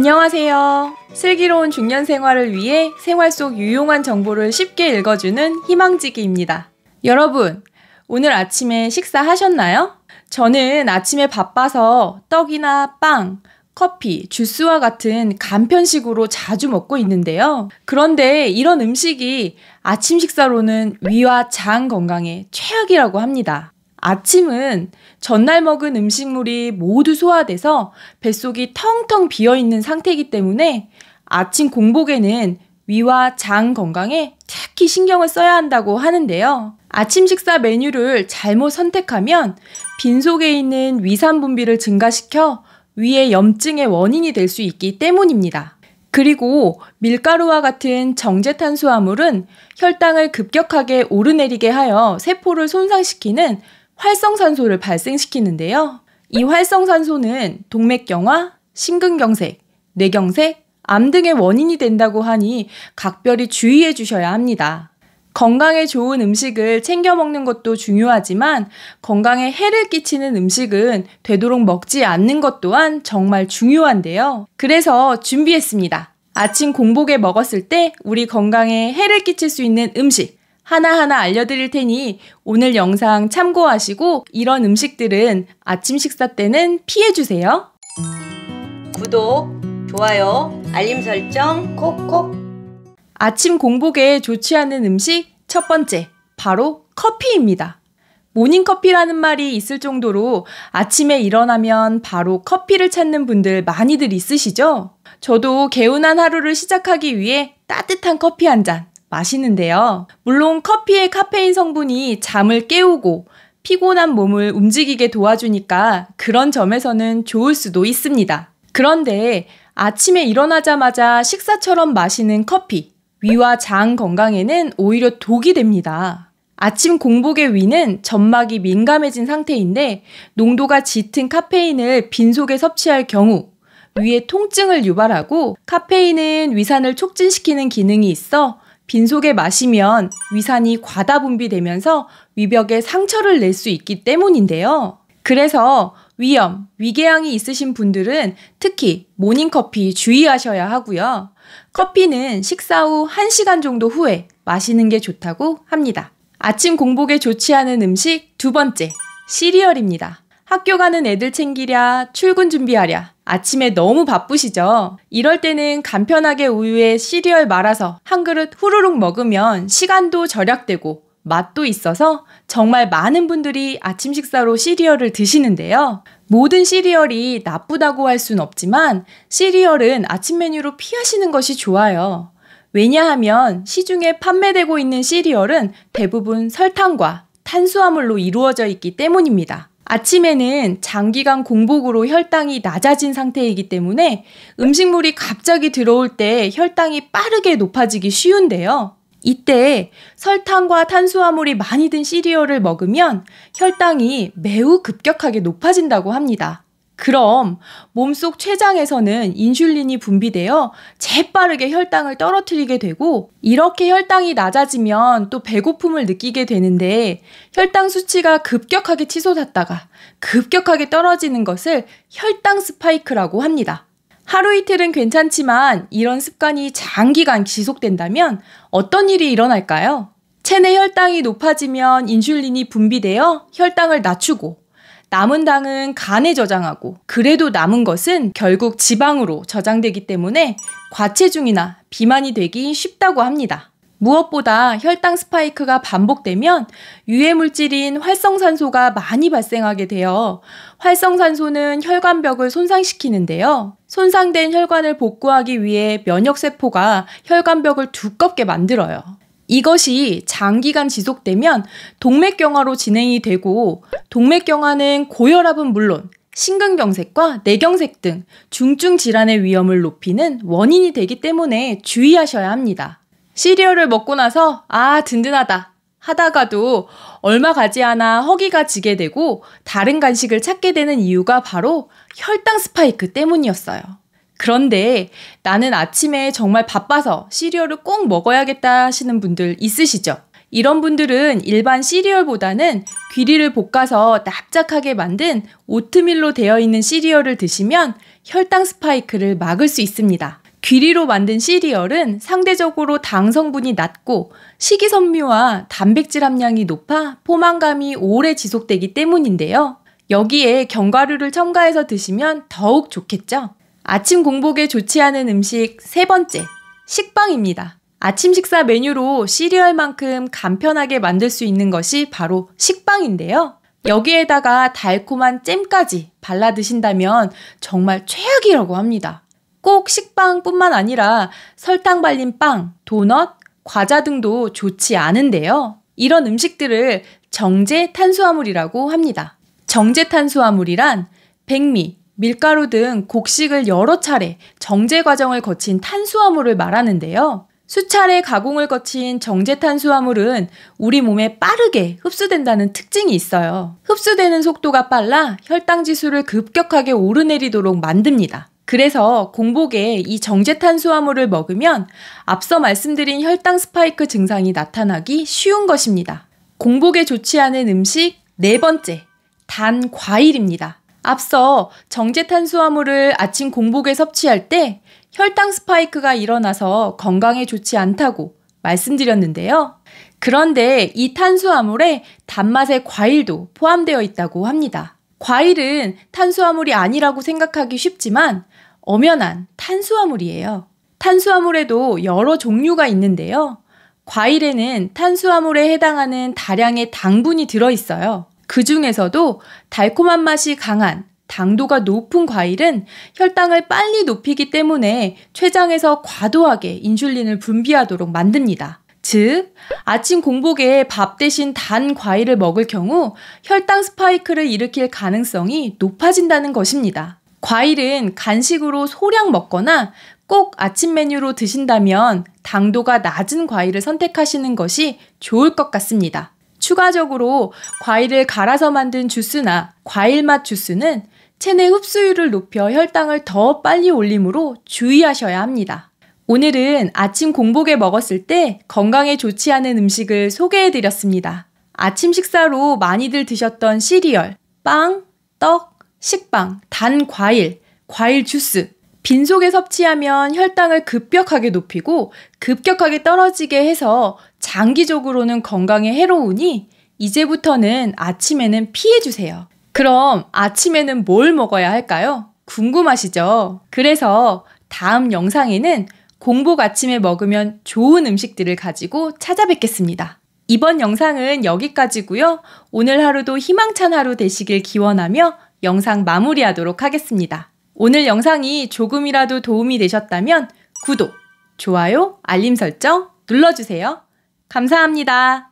안녕하세요. 슬기로운 중년 생활을 위해 생활 속 유용한 정보를 쉽게 읽어주는 희망지기입니다. 여러분, 오늘 아침에 식사하셨나요? 저는 아침에 바빠서 떡이나 빵, 커피, 주스와 같은 간편식으로 자주 먹고 있는데요. 그런데 이런 음식이 아침 식사로는 위와 장 건강에 최악이라고 합니다. 아침은 전날 먹은 음식물이 모두 소화돼서 뱃속이 텅텅 비어있는 상태이기 때문에 아침 공복에는 위와 장 건강에 특히 신경을 써야 한다고 하는데요. 아침 식사 메뉴를 잘못 선택하면 빈속에 있는 위산 분비를 증가시켜 위의 염증의 원인이 될 수 있기 때문입니다. 그리고 밀가루와 같은 정제탄수화물은 혈당을 급격하게 오르내리게 하여 세포를 손상시키는 활성산소를 발생시키는데요. 이 활성산소는 동맥경화, 심근경색, 뇌경색, 암 등의 원인이 된다고 하니 각별히 주의해 주셔야 합니다. 건강에 좋은 음식을 챙겨 먹는 것도 중요하지만 건강에 해를 끼치는 음식은 되도록 먹지 않는 것 또한 정말 중요한데요. 그래서 준비했습니다. 아침 공복에 먹었을 때 우리 건강에 해를 끼칠 수 있는 음식 하나하나 알려드릴 테니 오늘 영상 참고하시고 이런 음식들은 아침 식사 때는 피해주세요. 구독, 좋아요, 알림 설정 콕콕. 아침 공복에 좋지 않은 음식 첫 번째, 바로 커피입니다. 모닝커피라는 말이 있을 정도로 아침에 일어나면 바로 커피를 찾는 분들 많이들 있으시죠? 저도 개운한 하루를 시작하기 위해 따뜻한 커피 한 잔 마시는데요. 물론 커피의 카페인 성분이 잠을 깨우고 피곤한 몸을 움직이게 도와주니까 그런 점에서는 좋을 수도 있습니다. 그런데 아침에 일어나자마자 식사처럼 마시는 커피, 위와 장 건강에는 오히려 독이 됩니다. 아침 공복의 위는 점막이 민감해진 상태인데 농도가 짙은 카페인을 빈속에 섭취할 경우 위에 통증을 유발하고 카페인은 위산을 촉진시키는 기능이 있어 빈속에 마시면 위산이 과다 분비되면서 위벽에 상처를 낼 수 있기 때문인데요. 그래서 위염, 위궤양이 있으신 분들은 특히 모닝커피 주의하셔야 하고요. 커피는 식사 후 1시간 정도 후에 마시는 게 좋다고 합니다. 아침 공복에 좋지 않은 음식 두 번째, 시리얼입니다. 학교 가는 애들 챙기랴, 출근 준비하랴, 아침에 너무 바쁘시죠? 이럴 때는 간편하게 우유에 시리얼 말아서 한 그릇 후루룩 먹으면 시간도 절약되고 맛도 있어서 정말 많은 분들이 아침 식사로 시리얼을 드시는데요. 모든 시리얼이 나쁘다고 할 순 없지만 시리얼은 아침 메뉴로 피하시는 것이 좋아요. 왜냐하면 시중에 판매되고 있는 시리얼은 대부분 설탕과 탄수화물로 이루어져 있기 때문입니다. 아침에는 장기간 공복으로 혈당이 낮아진 상태이기 때문에 음식물이 갑자기 들어올 때 혈당이 빠르게 높아지기 쉬운데요. 이때 설탕과 탄수화물이 많이 든 시리얼을 먹으면 혈당이 매우 급격하게 높아진다고 합니다. 그럼 몸속 췌장에서는 인슐린이 분비되어 재빠르게 혈당을 떨어뜨리게 되고 이렇게 혈당이 낮아지면 또 배고픔을 느끼게 되는데 혈당 수치가 급격하게 치솟았다가 급격하게 떨어지는 것을 혈당 스파이크라고 합니다. 하루 이틀은 괜찮지만 이런 습관이 장기간 지속된다면 어떤 일이 일어날까요? 체내 혈당이 높아지면 인슐린이 분비되어 혈당을 낮추고 남은 당은 간에 저장하고 그래도 남은 것은 결국 지방으로 저장되기 때문에 과체중이나 비만이 되기 쉽다고 합니다. 무엇보다 혈당 스파이크가 반복되면 유해 물질인 활성산소가 많이 발생하게 되어 활성산소는 혈관벽을 손상시키는데요. 손상된 혈관을 복구하기 위해 면역세포가 혈관벽을 두껍게 만들어요. 이것이 장기간 지속되면 동맥경화로 진행이 되고 동맥경화는 고혈압은 물론 심근경색과 뇌경색 등 중증 질환의 위험을 높이는 원인이 되기 때문에 주의하셔야 합니다. 시리얼을 먹고 나서 든든하다 하다가도 얼마 가지 않아 허기가 지게 되고 다른 간식을 찾게 되는 이유가 바로 혈당 스파이크 때문이었어요. 그런데 나는 아침에 정말 바빠서 시리얼을 꼭 먹어야겠다 하시는 분들 있으시죠? 이런 분들은 일반 시리얼보다는 귀리를 볶아서 납작하게 만든 오트밀로 되어 있는 시리얼을 드시면 혈당 스파이크를 막을 수 있습니다. 귀리로 만든 시리얼은 상대적으로 당 성분이 낮고 식이섬유와 단백질 함량이 높아 포만감이 오래 지속되기 때문인데요. 여기에 견과류를 첨가해서 드시면 더욱 좋겠죠. 아침 공복에 좋지 않은 음식 세 번째, 식빵입니다. 아침 식사 메뉴로 시리얼만큼 간편하게 만들 수 있는 것이 바로 식빵인데요. 여기에다가 달콤한 잼까지 발라 드신다면 정말 최악이라고 합니다. 꼭 식빵뿐만 아니라 설탕 발린 빵, 도넛, 과자 등도 좋지 않은데요. 이런 음식들을 정제 탄수화물이라고 합니다. 정제 탄수화물이란 백미, 밀가루 등 곡식을 여러 차례 정제 과정을 거친 탄수화물을 말하는데요. 수차례 가공을 거친 정제 탄수화물은 우리 몸에 빠르게 흡수된다는 특징이 있어요. 흡수되는 속도가 빨라 혈당 지수를 급격하게 오르내리도록 만듭니다. 그래서 공복에 이 정제 탄수화물을 먹으면 앞서 말씀드린 혈당 스파이크 증상이 나타나기 쉬운 것입니다. 공복에 좋지 않은 음식 네 번째, 단 과일입니다. 앞서 정제 탄수화물을 아침 공복에 섭취할 때 혈당 스파이크가 일어나서 건강에 좋지 않다고 말씀드렸는데요. 그런데 이 탄수화물에 단맛의 과일도 포함되어 있다고 합니다. 과일은 탄수화물이 아니라고 생각하기 쉽지만 엄연한 탄수화물이에요. 탄수화물에도 여러 종류가 있는데요. 과일에는 탄수화물에 해당하는 다량의 당분이 들어있어요. 그 중에서도 달콤한 맛이 강한 당도가 높은 과일은 혈당을 빨리 높이기 때문에 췌장에서 과도하게 인슐린을 분비하도록 만듭니다. 즉, 아침 공복에 밥 대신 단 과일을 먹을 경우 혈당 스파이크를 일으킬 가능성이 높아진다는 것입니다. 과일은 간식으로 소량 먹거나 꼭 아침 메뉴로 드신다면 당도가 낮은 과일을 선택하시는 것이 좋을 것 같습니다. 추가적으로 과일을 갈아서 만든 주스나 과일맛 주스는 체내 흡수율을 높여 혈당을 더 빨리 올리므로 주의하셔야 합니다. 오늘은 아침 공복에 먹었을 때 건강에 좋지 않은 음식을 소개해드렸습니다. 아침 식사로 많이들 드셨던 시리얼, 빵, 떡, 식빵, 단 과일, 과일 주스, 빈속에 섭취하면 혈당을 급격하게 높이고 급격하게 떨어지게 해서 장기적으로는 건강에 해로우니 이제부터는 아침에는 피해주세요. 그럼 아침에는 뭘 먹어야 할까요? 궁금하시죠? 그래서 다음 영상에는 공복 아침에 먹으면 좋은 음식들을 가지고 찾아뵙겠습니다. 이번 영상은 여기까지고요. 오늘 하루도 희망찬 하루 되시길 기원하며 영상 마무리하도록 하겠습니다. 오늘 영상이 조금이라도 도움이 되셨다면 구독, 좋아요, 알림 설정 눌러주세요. 감사합니다.